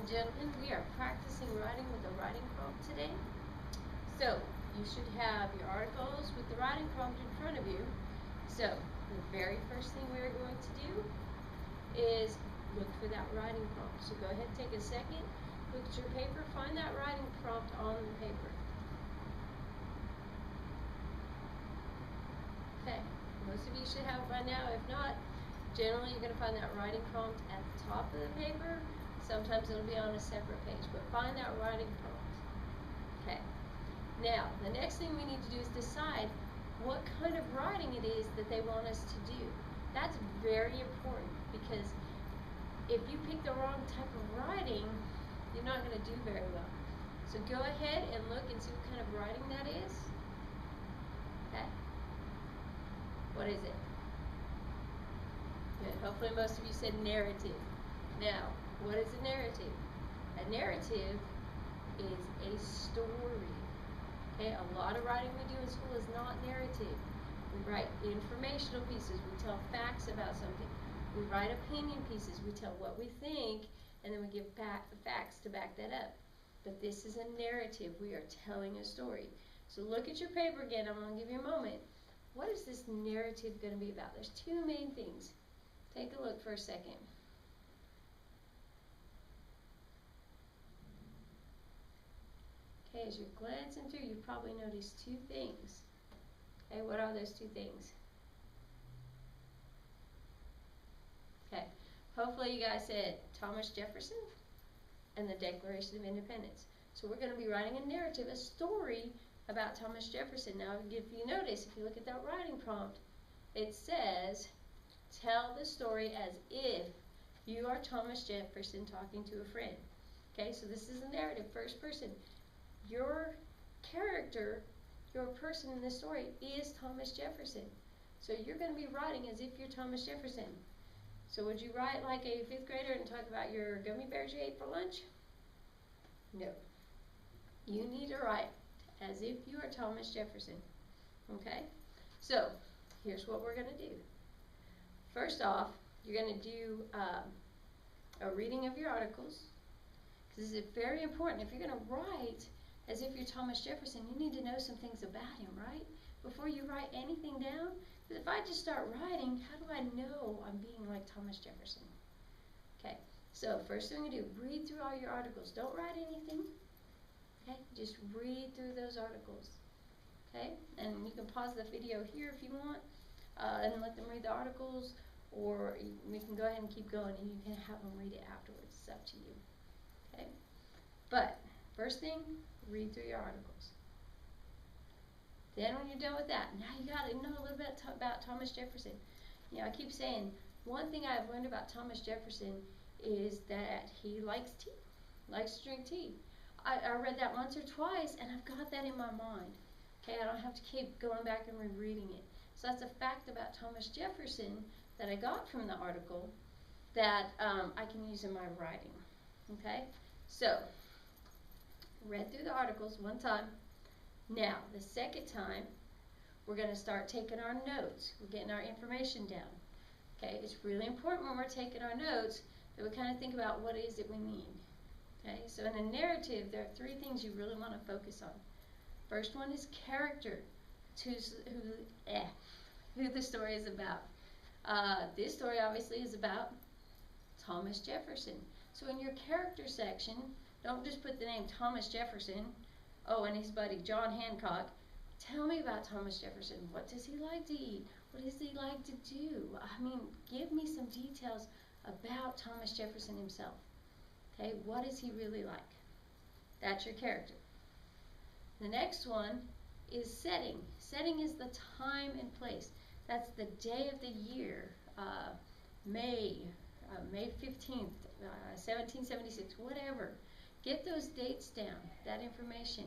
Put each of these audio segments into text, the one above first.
and gentlemen, we are practicing writing with a writing prompt today. So, you should have your articles with the writing prompt in front of you. So, the very first thing we're going to do is look for that writing prompt. So go ahead and take a second, look at your paper, find that writing prompt on the paper. Okay, most of you should have it by now. If not, generally you're going to find that writing prompt at the top of the paper. Sometimes it'll be on a separate page, but find that writing prompt. Okay, now the next thing we need to do is decide what kind of writing it is that they want us to do. That's very important because if you pick the wrong type of writing, you're not going to do very well. So go ahead and look and see what kind of writing that is. Okay. What is it? Good. Hopefully most of you said narrative. Now, what is a narrative? A narrative is a story. Okay, a lot of writing we do in school is not narrative. We write informational pieces, we tell facts about something. We write opinion pieces, we tell what we think, and then we give back the facts to back that up. But this is a narrative. We are telling a story. So look at your paper again. I'm going to give you a moment. What is this narrative going to be about? There's two main things. Take a look for a second. Okay, as you're glancing through, you probably noticed two things. Okay, what are those two things? Okay, hopefully you guys said Thomas Jefferson and the Declaration of Independence. So we're going to be writing a narrative, a story about Thomas Jefferson. Now, if you notice, if you look at that writing prompt, it says, tell the story as if you are Thomas Jefferson talking to a friend. Okay, so this is a narrative, first person. Your character, your person in this story is Thomas Jefferson. So you're going to be writing as if you're Thomas Jefferson. So would you write like a fifth grader and talk about your gummy bears you ate for lunch? No. You need to write as if you are Thomas Jefferson. Okay? So, here's what we're going to do. First off, you're going to do a reading of your articles. This is very important. If you're going to write as if you're Thomas Jefferson, you need to know some things about him, right? Before you write anything down. Because if I just start writing, how do I know I'm being like Thomas Jefferson? Okay, so first thing you do, read through all your articles. Don't write anything. Okay, just read through those articles. Okay, and you can pause the video here if you want and let them read the articles, or we can go ahead and keep going and you can have them read it afterwards. It's up to you. Okay, but first thing, read through your articles. Then when you're done with that, now you got to know a little bit about Thomas Jefferson. You know, I keep saying, one thing I've learned about Thomas Jefferson is that he likes tea, likes to drink tea. I read that once or twice, and I've got that in my mind. Okay, I don't have to keep going back and rereading it. So that's a fact about Thomas Jefferson that I got from the article that I can use in my writing. Okay, so read through the articles one time. Now, the second time, we're going to start taking our notes. We're getting our information down. Okay, it's really important when we're taking our notes that we kind of think about what is it we mean. Okay, so in a narrative, there are three things you really want to focus on. First one is character, who the story is about. This story obviously is about Thomas Jefferson. So in your character section, don't just put the name Thomas Jefferson. Oh, and his buddy John Hancock. Tell me about Thomas Jefferson. What does he like to eat? What does he like to do? I mean, give me some details about Thomas Jefferson himself. Okay, what is he really like? That's your character. The next one is setting. Setting is the time and place. That's the day of the year, May 15th, 1776, whatever. Get those dates down, that information.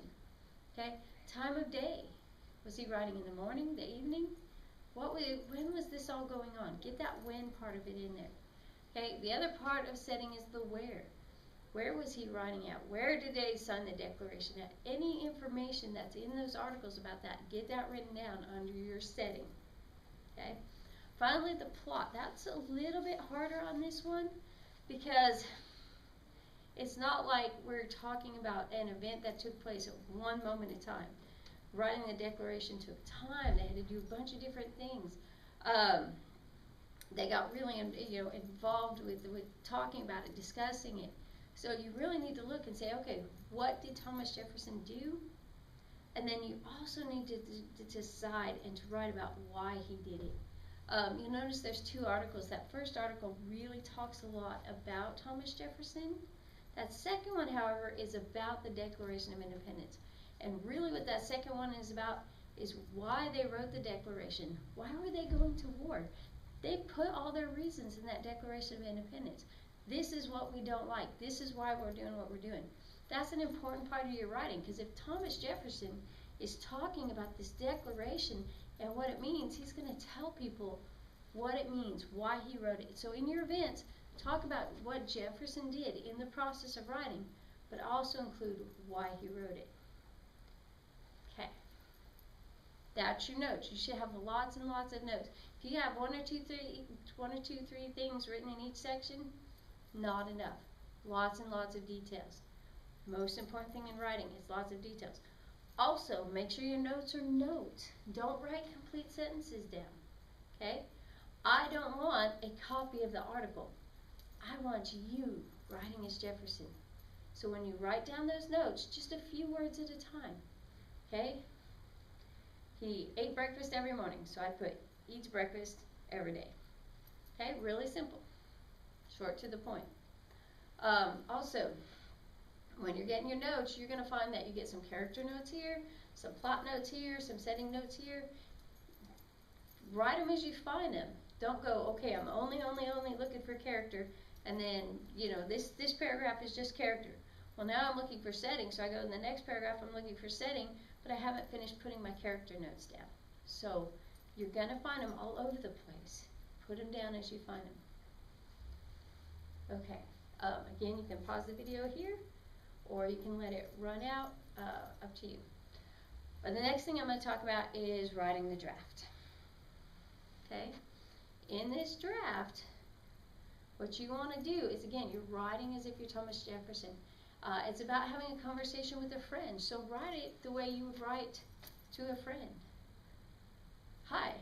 Okay, time of day. Was he writing in the morning, the evening? When was this all going on? Get that when part of it in there. Okay, the other part of setting is the where. Where was he writing at? Where did they sign the Declaration at? Any information that's in those articles about that, get that written down under your setting. Okay. Finally, the plot. That's a little bit harder on this one because It's not like we're talking about an event that took place at one moment in time. Writing the Declaration took time. They had to do a bunch of different things. They got really involved with talking about it, discussing it. So you really need to look and say, okay, what did Thomas Jefferson do? And then you also need to decide and to write about why he did it. You'll notice there's 2 articles. That first article really talks a lot about Thomas Jefferson. That second one, however, is about the Declaration of Independence. And really what that second one is about is why they wrote the Declaration. Why were they going to war? They put all their reasons in that Declaration of Independence. This is what we don't like. This is why we're doing what we're doing. That's an important part of your writing, because if Thomas Jefferson is talking about this declaration and what it means, he's going to tell people what it means, why he wrote it. So in your events, talk about what Jefferson did in the process of writing, but also include why he wrote it. Okay. That's your notes. You should have lots and lots of notes. If you have one or two, three things written in each section, not enough. Lots and lots of details. Most important thing in writing is lots of details. Also, make sure your notes are notes. Don't write complete sentences down. Okay? I don't want a copy of the article. I want you writing as Jefferson. So when you write down those notes, just a few words at a time. Okay? He ate breakfast every morning, so I put eats breakfast every day. Okay? Really simple. Short to the point. Also, when you're getting your notes, you're going to find that you get some character notes here, some plot notes here, some setting notes here. Write them as you find them. Don't go, okay, I'm only looking for character, and then, this paragraph is just character. Well, now I'm looking for setting, so I go in the next paragraph, I'm looking for setting, but I haven't finished putting my character notes down. So you're going to find them all over the place. Put them down as you find them. Okay. Again, you can pause the video here, or you can let it run out, up to you. But the next thing I'm going to talk about is writing the draft. Okay? In this draft, what you want to do is, again, you're writing as if you're Thomas Jefferson. It's about having a conversation with a friend. So write it the way you would write to a friend. Hi,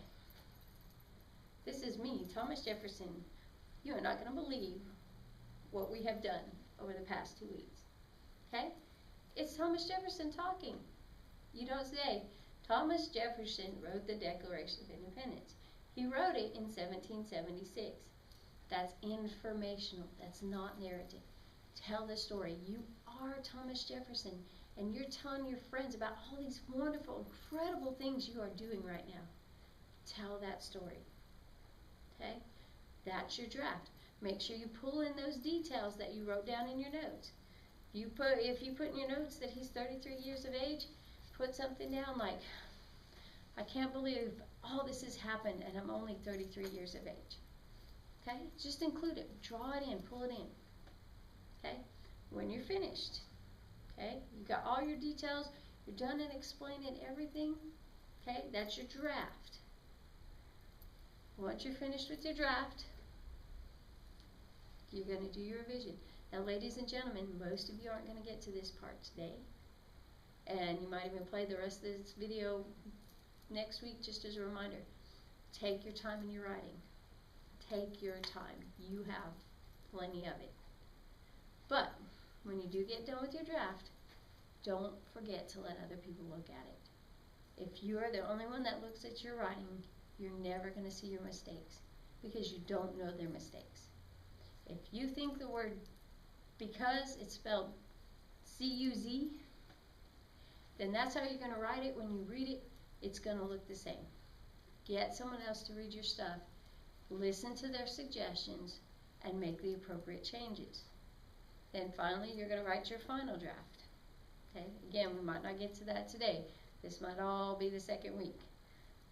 this is me, Thomas Jefferson. You are not going to believe what we have done over the past 2 weeks. Okay? It's Thomas Jefferson talking. You don't say, Thomas Jefferson wrote the Declaration of Independence. He wrote it in 1776. That's informational. That's not narrative. Tell the story. You are Thomas Jefferson, and you're telling your friends about all these wonderful, incredible things you are doing right now. Tell that story. Okay? That's your draft. Make sure you pull in those details that you wrote down in your notes. If you put in your notes that he's 33 years of age, put something down like, I can't believe all this has happened and I'm only 33 years of age. Okay? Just include it. Draw it in. Pull it in. Okay? When you're finished, okay? You got all your details. You're done and explaining everything. Okay? That's your draft. Once you're finished with your draft, you're going to do your revision. Now, ladies and gentlemen, most of you aren't going to get to this part today. And you might even play the rest of this video next week just as a reminder. Take your time in your writing. Take your time. You have plenty of it. But when you do get done with your draft, don't forget to let other people look at it. If you are the only one that looks at your writing, you're never going to see your mistakes because you don't know their mistakes. If you think the word because it's spelled C-U-Z, then that's how you're going to write it. When you read it, it's going to look the same. Get someone else to read your stuff, listen to their suggestions, and make the appropriate changes. Then finally, you're going to write your final draft. Okay? Again, we might not get to that today. This might all be the second week.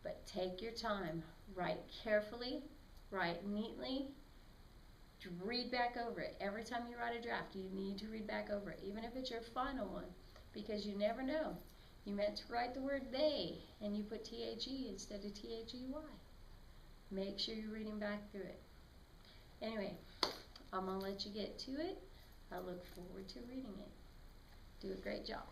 But take your time. Write carefully. Write neatly. Read back over it. Every time you write a draft, you need to read back over it, even if it's your final one, because you never know. You meant to write the word they, and you put T-H-E instead of T-H-E-Y. Make sure you're reading back through it. Anyway, I'm going to let you get to it. I look forward to reading it. Do a great job.